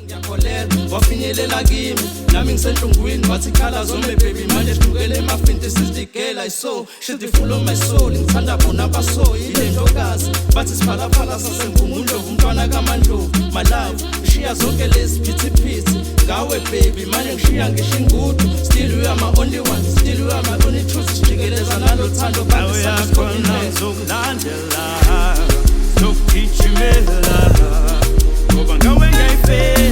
ngiyakholela wafinyelela kimi nami ngisenhlungwini wathi khala zome baby manje sihlukele emafinti sizigela so she's the full of my soul ngithanda bona baso ile ntokazi bathi siphalaphala sasengungundlovu umntwana kaMandlovu my love ngishiya zonke lezi phithiphithi ngawe baby manje ngishiya ngisho ingudu still you are my only one still you are my only truth sijikeleza nalo thando kanti sakhona zokulandela zokugijimela ngoba ngawe ngayifela